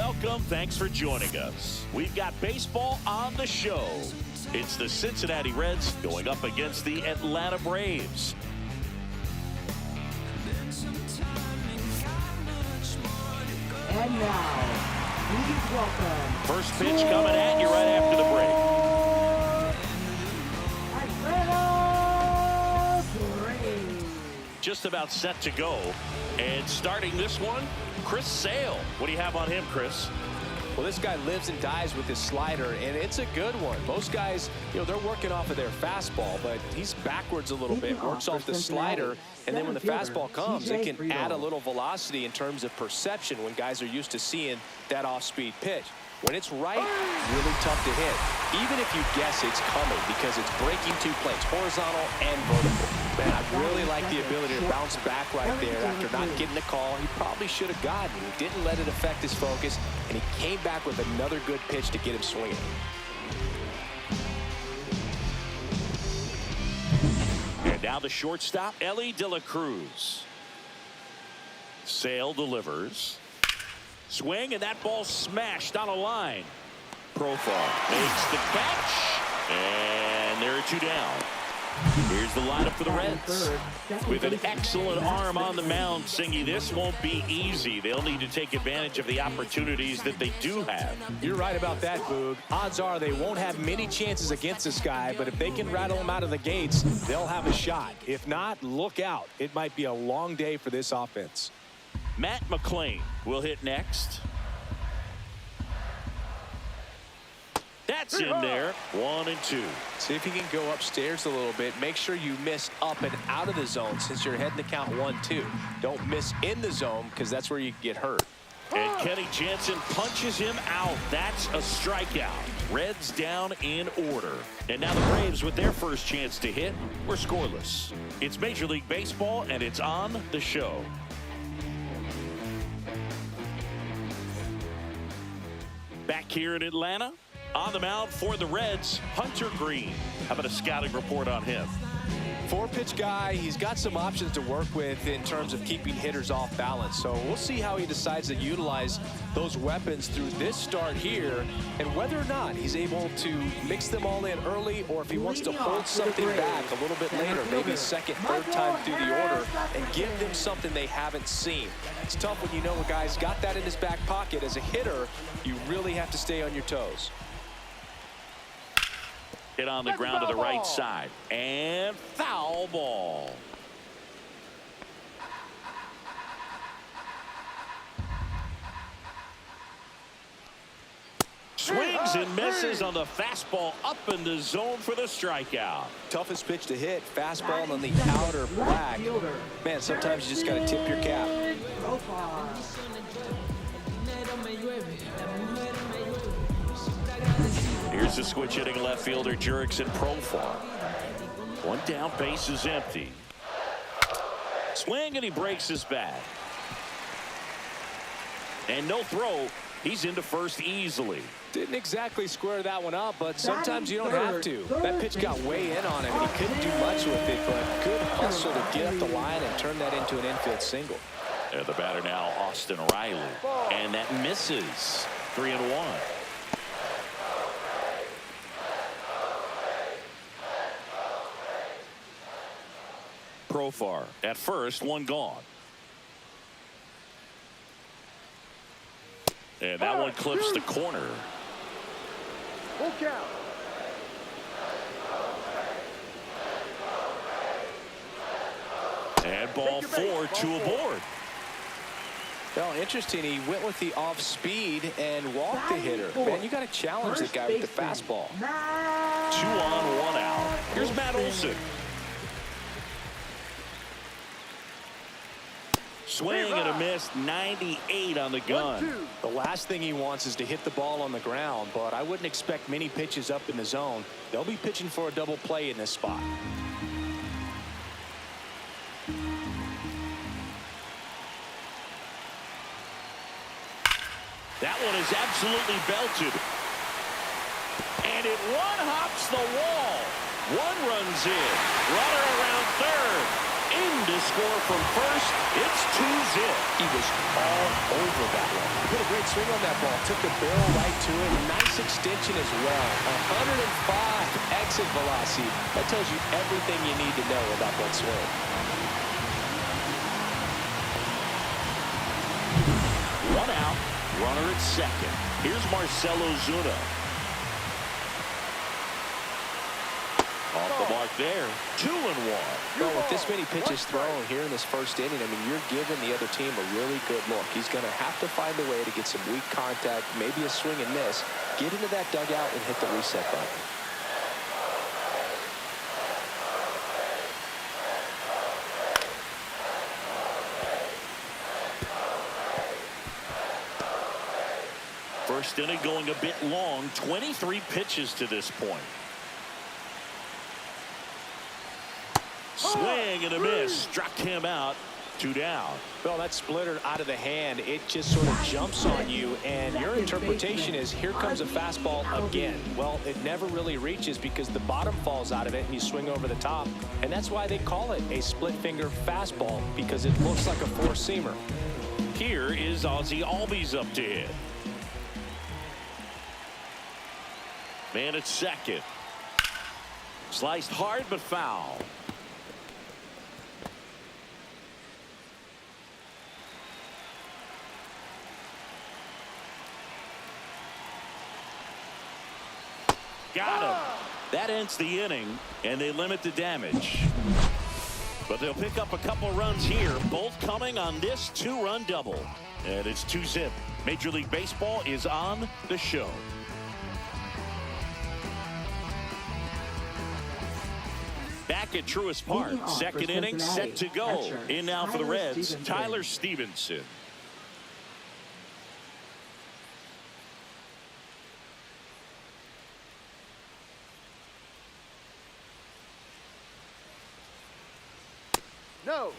Welcome. Thanks for joining us. We've got baseball on the show. It's the Cincinnati Reds going up against the Atlanta Braves. And now, please welcome. First pitch coming at you right after the break. Atlanta Braves. Just about set to go. And starting this one, Chris Sale. What do you have on him, Chris? Well, this guy lives and dies with his slider, and it's a good one. Most guys, they're working off of their fastball, but he's backwards a little bit, works off the slider, and then when the fastball comes, it can add a little velocity in terms of perception when guys are used to seeing that off-speed pitch. When it's right, really tough to hit, even if you guess it's coming because it's breaking two planes, horizontal and vertical. Man, I really like the ability to bounce back right there after not getting the call he probably should have gotten. He didn't let it affect his focus, and he came back with another good pitch to get him swinging. And now the shortstop, Elly De La Cruz. Sale delivers. Swing, and that ball smashed on a line. Profar makes the catch, and there are two down. Here's the lineup for the Reds. With an excellent arm on the mound, Singy, this won't be easy. They'll need to take advantage of the opportunities that they do have. You're right about that, Boog. Odds are they won't have many chances against this guy, but if they can rattle him out of the gates, they'll have a shot. If not, look out. It might be a long day for this offense. Matt McLain will hit next. That's in there. 1-2. See if you can go upstairs a little bit. Make sure you miss up and out of the zone since you're heading to count 1-2. Don't miss in the zone because that's where you can get hurt. And Kenny Jansen punches him out. That's a strikeout. Reds down in order. And now the Braves, with their first chance to hit, were scoreless. It's Major League Baseball, and it's on the show. Back here in Atlanta, on the mound for the Reds, Hunter Greene. How about a scouting report on him? Four-pitch guy. He's got some options to work with in terms of keeping hitters off balance. So we'll see how he decides to utilize those weapons through this start here and whether or not he's able to mix them all in early or if he wants to hold something back a little bit later, maybe second, third time through the order and give them something they haven't seen. It's tough when you know a guy's got that in his back pocket. As a hitter, you really have to stay on your toes. Hit on the ground to the right side. And foul ball. Swings and misses on the fastball up in the zone for the strikeout. Toughest pitch to hit, fastball on the outer black. Man, sometimes you just got to tip your cap. Here's the switch hitting left fielder Jurickson Profar. One down, base is empty. Swing, and he breaks his bat. And no throw. He's into first easily. Didn't exactly square that one up, but sometimes you don't have to. That pitch got way in on him, and he couldn't do much with it, but good hustle to get up the line and turn that into an infield single. And the batter now, Austin Riley. And that misses. 3-1. Profar at first, one gone. And that one clips the corner. Full count. And ball 4, 2 aboard. Well, interesting. He went with the off speed and walked the hitter. Man, you got to challenge the guy with the fastball. 2 on, 1 out. Here's Matt Olson. Swing and a miss, 98 on the gun. The last thing he wants is to hit the ball on the ground, but I wouldn't expect many pitches up in the zone. They'll be pitching for a double play in this spot. That one is absolutely belted. And it one-hops the wall. One runs in. Runner around third. in to score from first. It's 2-zip. He was all over that one. Put a great swing on that ball. Took the barrel right to it. Nice extension as well. 105 exit velocity. That tells you everything you need to know about that swing. One out, runner at second. Here's Marcell Ozuna. Off the mark there, 2-1. Well, with this many pitches thrown here in this first inning, I mean, you're giving the other team a really good look. He's going to have to find a way to get some weak contact, maybe a swing and miss, get into that dugout and hit the reset button. First inning going a bit long, 23 pitches to this point. Swing and a miss, struck him out, 2 down. Well, that splitter out of the hand, it just sort of jumps on you, and your interpretation is here comes a fastball again. Well, it never really reaches because the bottom falls out of it and you swing over the top, and that's why they call it a split finger fastball, because it looks like a four-seamer. Here is Ozzie Albies up to hit. Man at second. Sliced hard but foul. Got him. That ends the inning, and they limit the damage. But they'll pick up a couple runs here, both coming on this 2-run double. And it's 2-zip. Major League Baseball is on the show. Back at Truist Park, second inning set to go. In now for the Reds, Tyler Stevenson. No.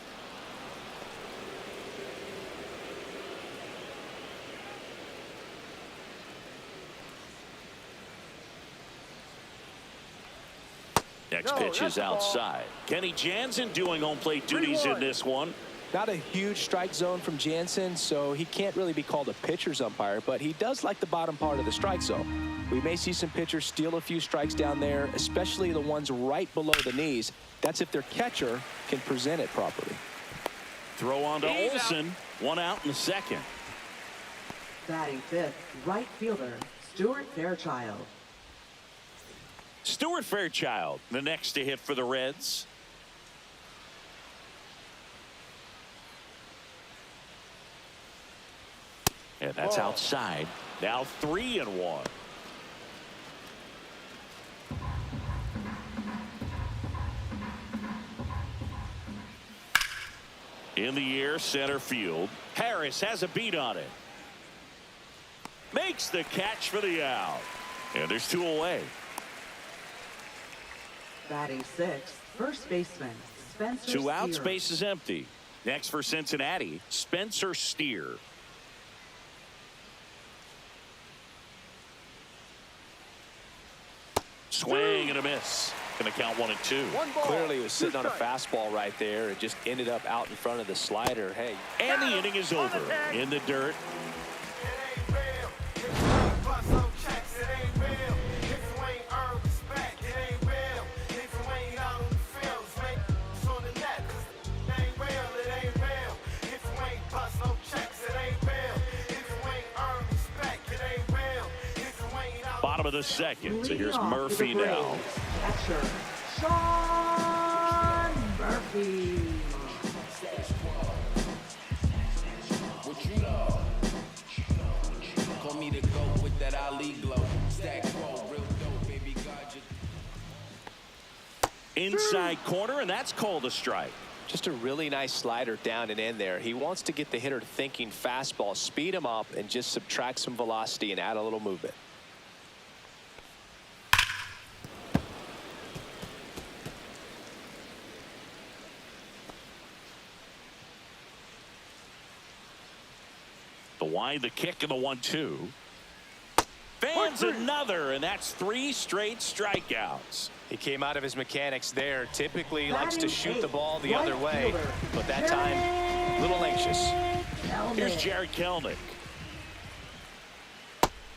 Next pitch is outside. Kenny Jansen doing home plate duties in this one. Not a huge strike zone from Jansen, so he can't really be called a pitcher's umpire, but he does like the bottom part of the strike zone. We may see some pitchers steal a few strikes down there, especially the ones right below the knees. That's if their catcher can present it properly. Throw on to Olson. 1 out in the second. Batting fifth, right fielder, Stuart Fairchild. Stuart Fairchild, the next to hit for the Reds. And that's outside. Now 3-1. In the air, center field. Harris has a beat on it. Makes the catch for the out. And there's 2 away. Batting sixth, first baseman, Spencer 2 outs, Steer. base is empty. Next for Cincinnati, Spencer Steer. Swing and a miss. Gonna count 1-2. Clearly was sitting on a fastball right there. It just ended up out in front of the slider. Hey. And the inning is over. In the dirt. Bottom of the second. So here's Murphy now. Catcher, Sean Murphy. Call me the GOAT with that Ali glow. Stack roll, real dope, baby God. Inside corner, and that's called a strike. Just a really nice slider down and in there. He wants to get the hitter thinking fastball, speed him up, and just subtract some velocity and add a little movement. The wind, the kick, and the 1-2. fans another, and that's 3 straight strikeouts. He came out of his mechanics there. Typically likes to Batting shoot the eighth, ball the right other way, fielder, but that time, a little anxious. Here's Jared Kelnick.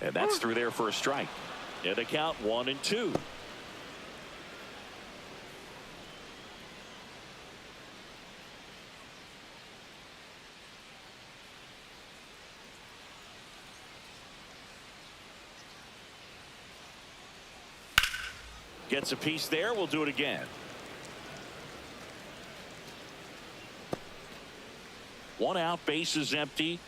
And that's through there for a strike. And the count 1-2. Gets a piece there. We'll do it again. One out, bases empty.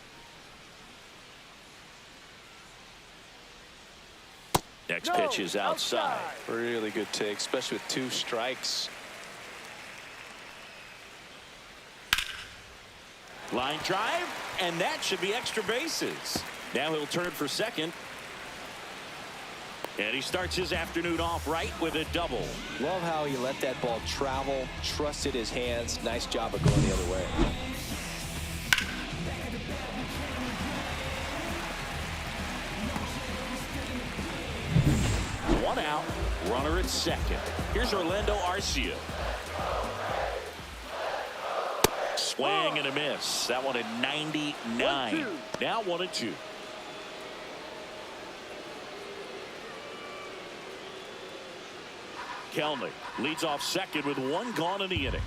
Next pitch is outside. Really good take, especially with 2 strikes. Line drive, and that should be extra bases. Now he'll turn for second. And he starts his afternoon off right with a double. Love how he let that ball travel, trusted his hands. Nice job of going the other way. One out, runner at second. Here's Orlando Arcia. Swing and a miss. That one at 99. Now 1-2. Kelnick leads off second with 1 gone in the inning.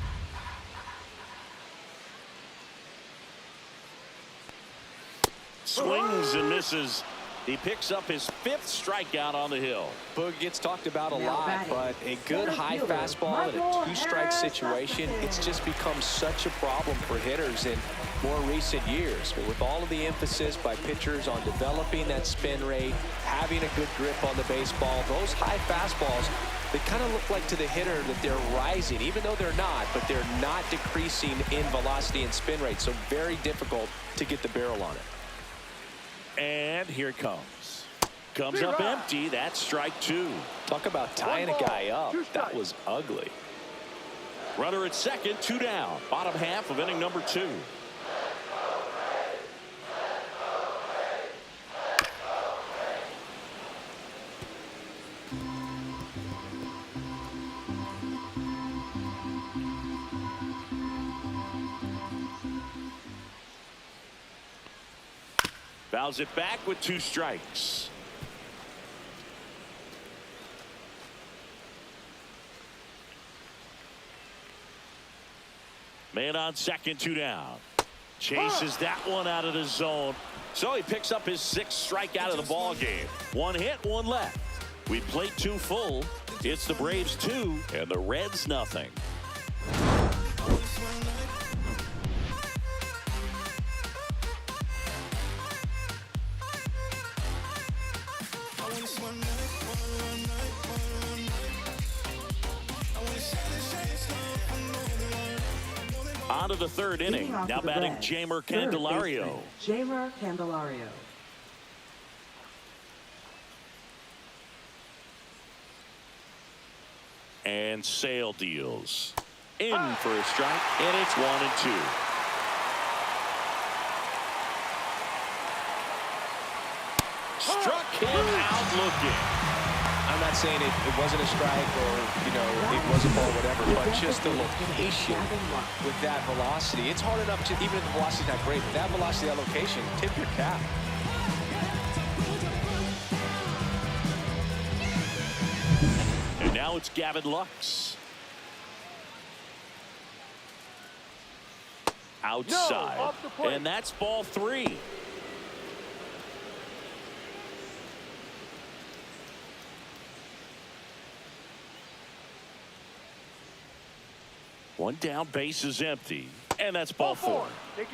Swings and misses. He picks up his 5th strikeout on the hill. Boog gets talked about a Now lot, batting, but a good center high fielder, fastball in a Michael 2-strike situation, it's just become such a problem for hitters in more recent years. But with all of the emphasis by pitchers on developing that spin rate, having a good grip on the baseball, those high fastballs, they kind of look like to the hitter that they're rising, even though they're not, but they're not decreasing in velocity and spin rate. So very difficult to get the barrel on it. And here it comes. Comes up empty. That's strike 2. Talk about tying a guy up. That was ugly. Runner at second, 2 down. Bottom half of inning number 2. Fouls it back with 2 strikes. Man on second, 2 down. Chases that one out of the zone. So he picks up his 6th strikeout of the ball game. 1 hit, 1 left. We played 2 full. It's the Braves 2 and the Reds nothing. On to the 3rd inning. Now batting Jeimer Candelario. Jeimer Candelario. And Sale deals in for a strike, and it's 1-2. Struck him out looking. I'm not saying it wasn't a strike or, it was a ball, whatever, but just the location with that velocity. It's hard enough to, even if the velocity's not great, with that velocity, that location, tip your cap. And now it's Gavin Lux. Outside. No, off the plate. And that's ball 3. One down, base is empty. And that's ball 4.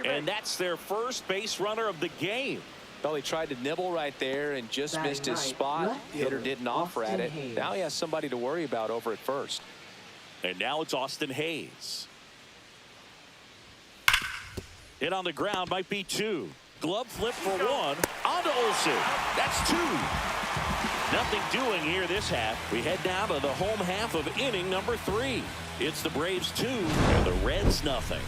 And that's their first base runner of the game. Well, he tried to nibble right there and just Batting missed his right, spot. left Hitter fielder, didn't offer at Austin it. Hayes. Now he has somebody to worry about over at first. And now it's Austin Hayes. Hit on the ground, might be 2. Glove flip for 1. On to Olsen. That's 2. Nothing doing here this half. We head down to the home half of inning number 3. It's the Braves 2 and the Reds nothing.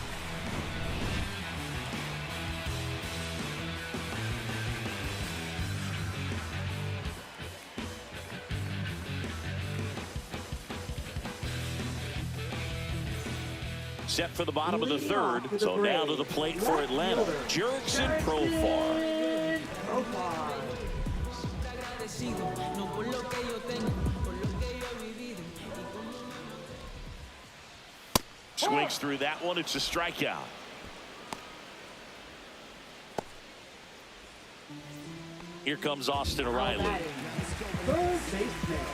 set for the bottom of the third. So now to the plate for Atlanta, Jurickson Profar. Swings through that one. It's a strikeout. Here comes Austin Riley.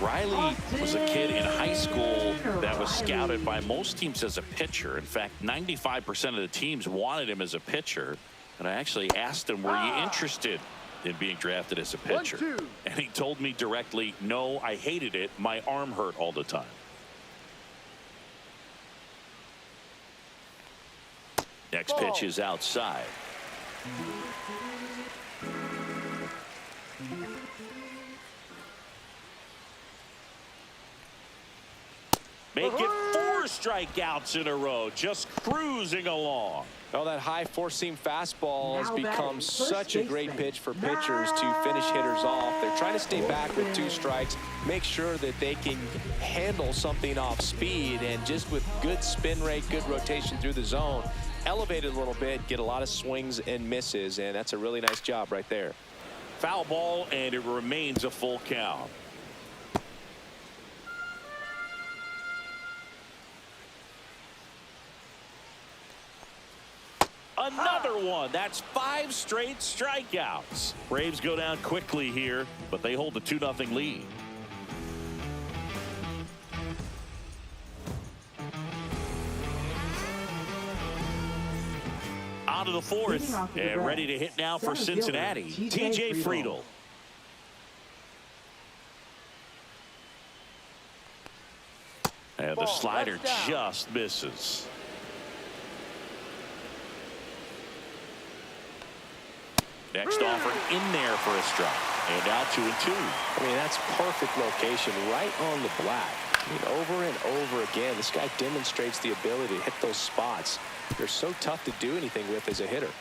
Riley was a kid in high school that was scouted by most teams as a pitcher. In fact, 95% of the teams wanted him as a pitcher. And I actually asked him, were you interested in being drafted as a pitcher? And he told me directly, no, I hated it. My arm hurt all the time. Next pitch is outside. Make it 4 strikeouts in a row, just cruising along. Oh, that high four-seam fastball has become such a great pitch for pitchers to finish hitters off. They're trying to stay back with 2 strikes, make sure that they can handle something off speed, and just with good spin rate, good rotation through the zone, elevate it a little bit, get a lot of swings and misses, and that's a really nice job right there. Foul ball, and it remains a full count. Another one. That's 5 straight strikeouts. Braves go down quickly here, but they hold the 2-0 lead. On to the 4th, and ready to hit now for Cincinnati, T.J. Friedl. And the slider just misses. Next offering in there for a strike. And now 2-2. I mean, that's perfect location right on the black. I mean, over and over again, this guy demonstrates the ability to hit those spots. They're so tough to do anything with as a hitter.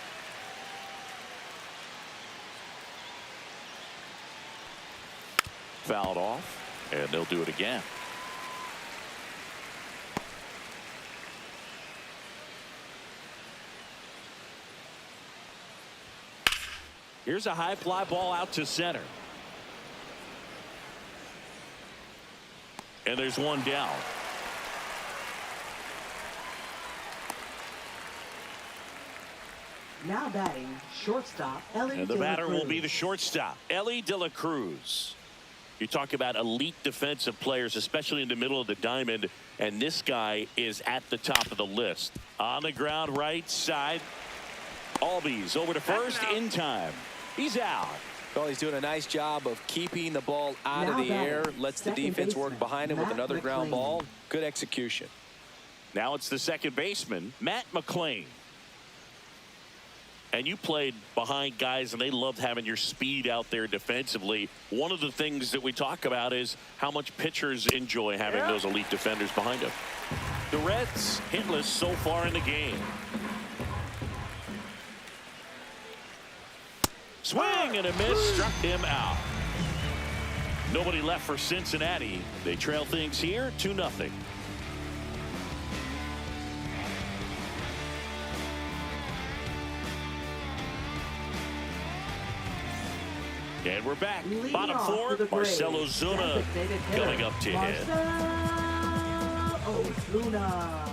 Fouled off, and they'll do it again. Here's a high fly ball out to center. And there's one down. Now batting, shortstop, Ellie And the batter will be the shortstop, Ellie De La Cruz. You talk about elite defensive players, especially in the middle of the diamond, and this guy is at the top of the list. On the ground, right side. Albies over to first in time. He's out. Well, he's doing a nice job of keeping the ball out of the air. Lets the defense work behind him with another ground ball. Good execution. Now it's the second baseman, Matt McLain. And you played behind guys, and they loved having your speed out there defensively. One of the things that we talk about is how much pitchers enjoy having those elite defenders behind them. The Reds hitless so far in the game. Swing and a miss, struck him out. Nobody left for Cincinnati. They trail things here 2-0. And we're back. Bottom 4, Marcell Ozuna coming up to hit. Ozuna.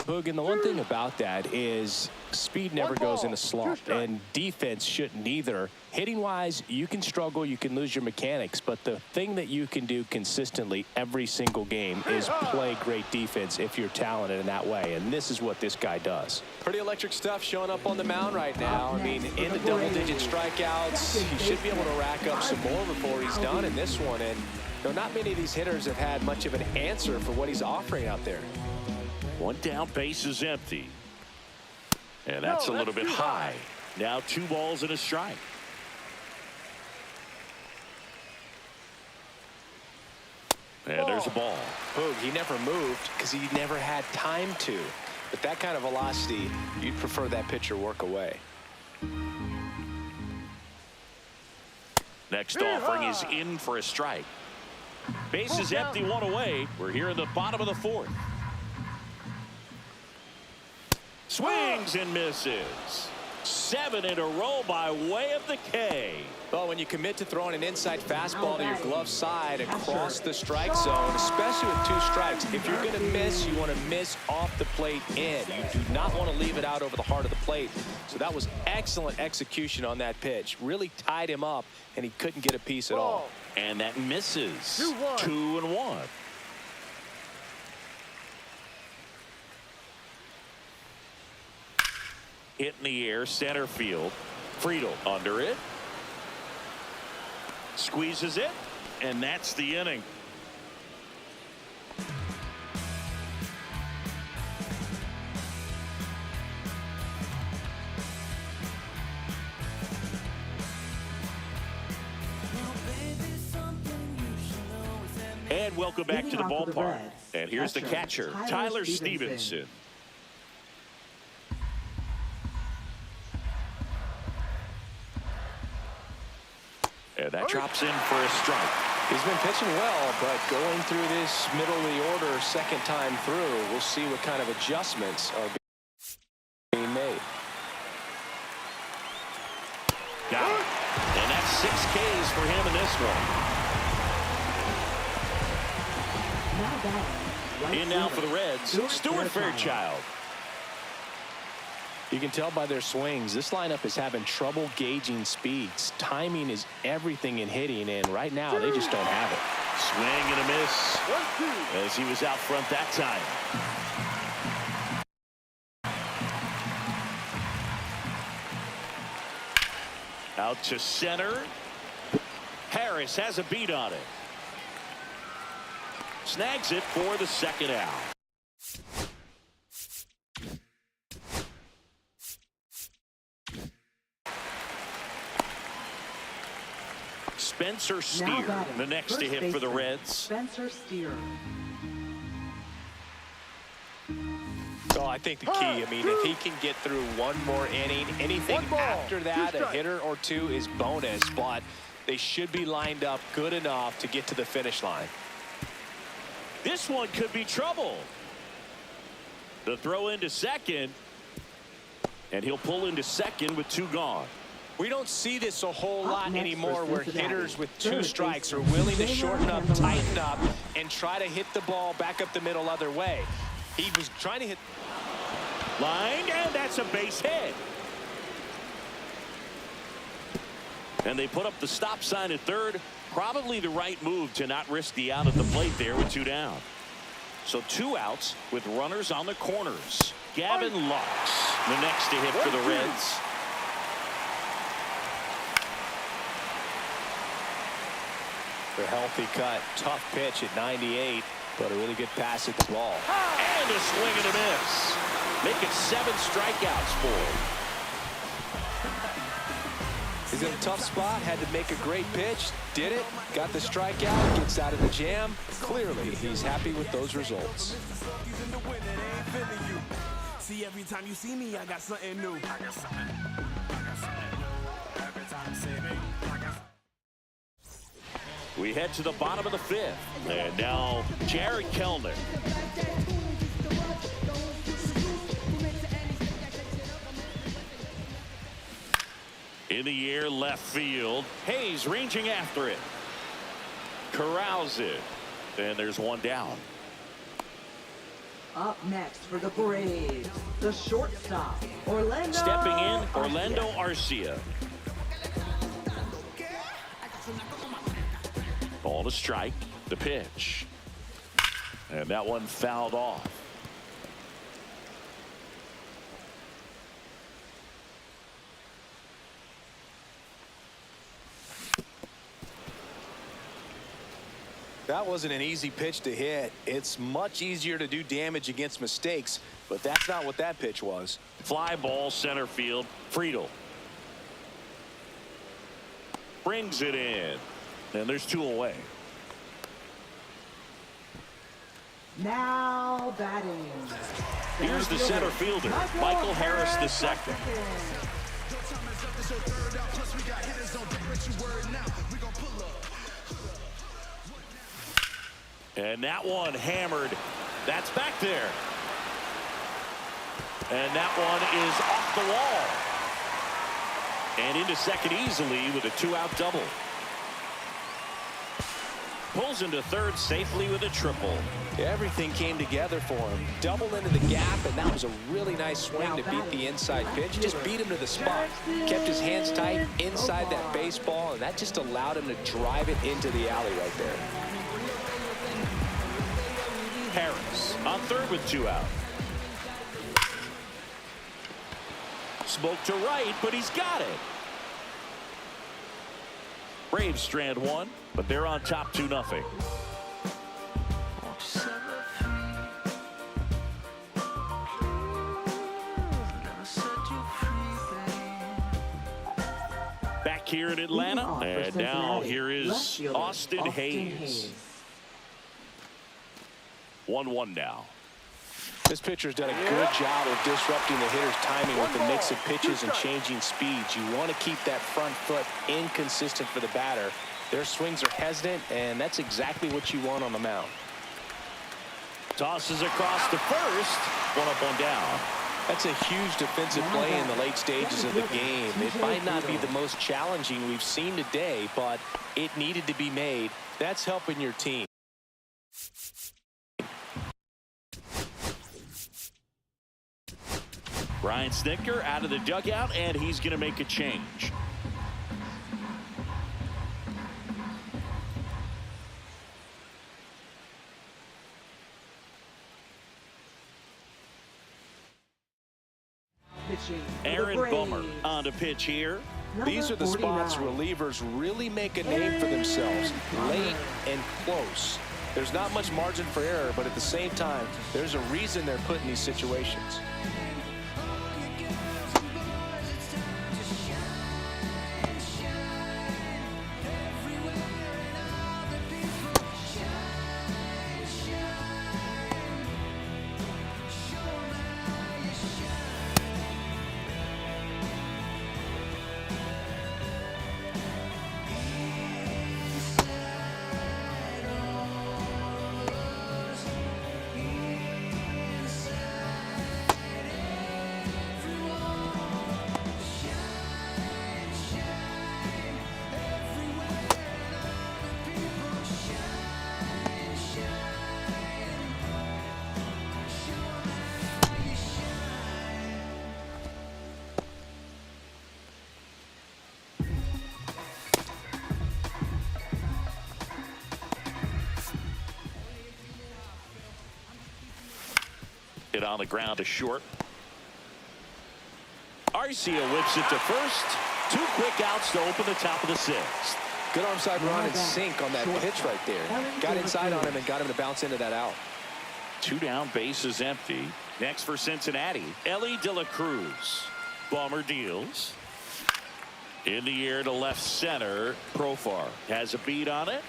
Boog, and the one thing about that is speed never goes in a slump, and defense shouldn't either. Hitting wise, you can struggle, you can lose your mechanics, but the thing that you can do consistently every single game is play great defense if you're talented in that way, and this is what this guy does. Pretty electric stuff showing up on the mound right now. I mean, in the double-digit strikeouts, he should be able to rack up some more before he's done in this one, and you know, not many of these hitters have had much of an answer for what he's offering out there. One down, base is empty. And that's a little bit high. Now 2 balls and a strike. And there's a ball. Boog, he never moved because he never had time to. But that kind of velocity, you'd prefer that pitcher work away. Next offering is in for a strike. Base is empty, one away. We're here in the bottom of the fourth. Swings and misses. 7 in a row by way of the K. Well, when you commit to throwing an inside fastball to your glove side across the strike zone, especially with 2 strikes, if you're going to miss, you want to miss off the plate in. You do not want to leave it out over the heart of the plate. So that was excellent execution on that pitch. Really tied him up, and he couldn't get a piece at all. And that misses. 2-1. 2-1. Hit in the air, center field. Friedel under it. Squeezes it, and that's the inning. And welcome back to the ballpark. And here's the catcher, Tyler Stevenson. And that drops in for a strike. He's been pitching well, but going through this middle of the order second time through, we'll see what kind of adjustments are being made. Got it. And that's 6 Ks for him in this one. Now batting, right In now fielder, for the Reds, Stuart Fairchild. You can tell by their swings, this lineup is having trouble gauging speeds. Timing is everything in hitting, and right now they just don't have it. Swing and a miss as he was out front that time. Out to center. Harris has a beat on it. Snags it for the second out. Spencer Steer, the next to hit for the Reds. Spencer Steer. So I think the key, I mean, if he can get through one more inning, anything after that, a hitter or 2 is bonus, but they should be lined up good enough to get to the finish line. This one could be trouble. The throw into second, and he'll pull into second with 2 gone. We don't see this a whole lot next anymore for where Cincinnati, hitters with 2 third strikes are baseman, willing to Jaymer shorten up, Candelario. tighten up, and try to hit the ball back up the middle other way. He was trying to hit. Line, and that's a base hit. And they put up the stop sign at third. Probably the right move to not risk the out at the plate there with 2 down. So 2 outs with runners on the corners. Gavin Lux, the next to hit for the Reds. The healthy cut, tough pitch at 98, but a really good pass at the ball. And a swing and a miss. Make it 7 strikeouts for him. He's in a tough spot, had to make a great pitch, did it, got the strikeout, gets out of the jam. Clearly, he's happy with those results. See, every time you see me, I got something new. We head to the bottom of the 5th. And now Jared Kellner. In the air, left field. Hayes ranging after it. Corrals it. And there's 1 down. Up next for the Braves, the shortstop, Orlando. Stepping in, Orlando Arcia. Ball to strike, the pitch. And that one fouled off. That wasn't an easy pitch to hit. It's much easier to do damage against mistakes, but that's not what that pitch was. Fly ball, center field, Friedel. Brings it in. And there's 2 away. Now batting. Here's the center fielder, Michael Harris II. And that one hammered. That's back there. And that one is off the wall. And into second easily with a 2-out double. Pulls into third safely with a triple. Everything came together for him. Double into the gap, and that was a really nice swing to beat the inside pitch. Just beat him to the spot. Kept his hands tight inside that baseball, and that just allowed him to drive it into the alley right there. Harris on third with 2 out. Smoke to right, but he's got it. Braves strand one, but they're on top 2-0. Back here in Atlanta, and now here is Austin Hayes. 1-1 now. This pitcher's done a good job of disrupting the hitter's timing with the mix of pitches and changing speeds. You want to keep that front foot inconsistent for the batter. Their swings are hesitant, and that's exactly what you want on the mound. Tosses across to first. 1 up, 1 down. That's a huge defensive play in the late stages of the game. It might not be the most challenging we've seen today, but it needed to be made. That's helping your team. Brian Snitker out of the dugout, and he's going to make a change. Aaron Bummer on to pitch here. These are the spots relievers really make a name for themselves. Late and close. There's not much margin for error, but at the same time, there's a reason they're put in these situations. Hit on the ground to short. Arcia whips it to first. 2 quick outs to open the top of the 6th. Good arm side run and sink on that pitch right there. Got inside on him and got him to bounce into that out. 2 down, bases empty. Next for Cincinnati, Elly De La Cruz. Bummer deals. In the air to left center. Profar has a beat on it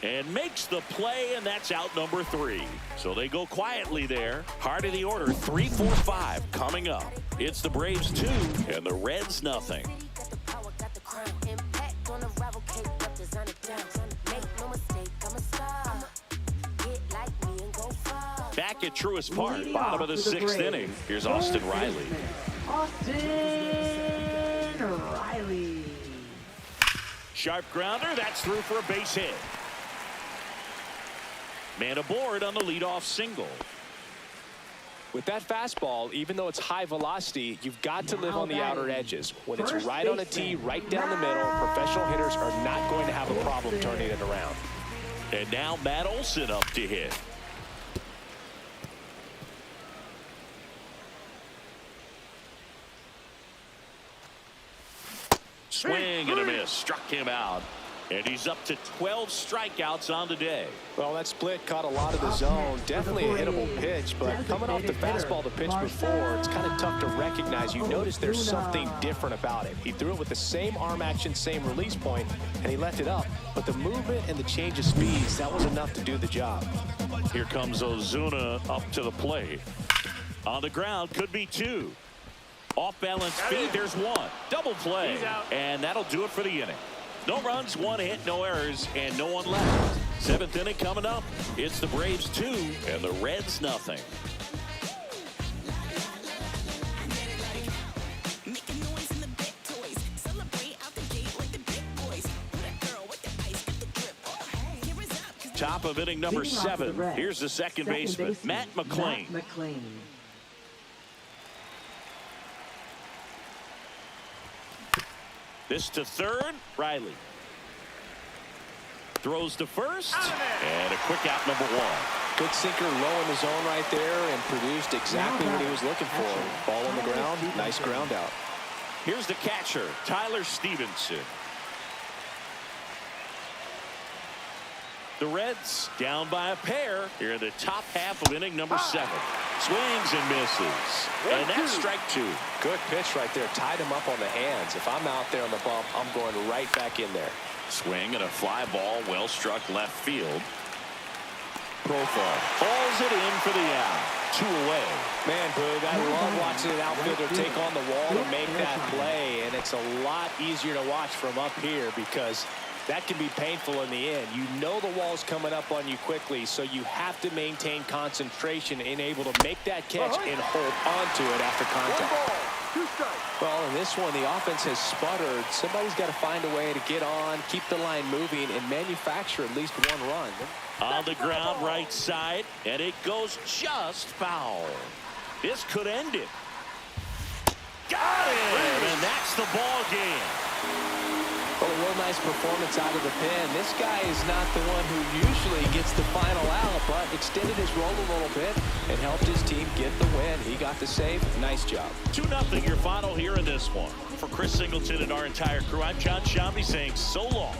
and makes the play, and that's out number 3. So they go quietly there. Heart of the order, 3, 4, 5 coming up. It's the Braves 2 and the Reds nothing. Back at Truist Park, bottom of the 6th inning. Here's Austin Riley. Austin Riley. Sharp grounder, that's through for a base hit. Man aboard on the leadoff single. With that fastball, even though it's high velocity, you've got to live on the outer edges. When it's right on a tee, right down the middle, professional hitters are not going to have a problem turning it around. And now Matt Olson up to hit. Swing and a miss. Struck him out. And he's up to 12 strikeouts on the day. Well, that split caught a lot of the zone. Definitely a hittable pitch, but coming off the fastball the pitch before, it's kind of tough to recognize. You notice there's something different about it. He threw it with the same arm action, same release point, and he left it up. But the movement and the change of speeds, that was enough to do the job. Here comes Ozuna up to the plate. On the ground, could be 2. Off balance speed, there's 1. Double play, and that'll do it for the inning. No runs, 1 hit, no errors, and no one left. Seventh inning coming up. It's the Braves 2 and the Reds nothing. Top of inning number 7. Here's the second baseman, Matt McLain. This to third, Riley. Throws to first, and a quick out, number 1. Good sinker low in the zone right there and produced exactly what he was looking for. Ball on the ground, nice ground out. Here's the catcher, Tyler Stevenson. The Reds down by a pair here in the top half of inning number 7. Swings and misses. And that's strike 2. Good pitch right there. Tied him up on the hands. If I'm out there on the bump, I'm going right back in there. Swing and a fly ball well struck left field. Profar hauls it in for the out. 2 away. Man, Boog, I love watching an outfielder take on the wall to make that play, and it's a lot easier to watch from up here because that can be painful in the end. You know the wall's coming up on you quickly, so you have to maintain concentration and able to make that catch and hold onto it after contact. Well, in this one, the offense has sputtered. Somebody's got to find a way to get on, keep the line moving, and manufacture at least 1 run. On the ground, right side, and it goes just foul. This could end it. Got it! And that's the ball game. Well, a real nice performance out of the pen. This guy is not the one who usually gets the final out, but extended his role a little bit and helped his team get the win. He got the save. Nice job. 2-0 your final here in this one. For Chris Singleton and our entire crew, I'm John Shambi saying so long.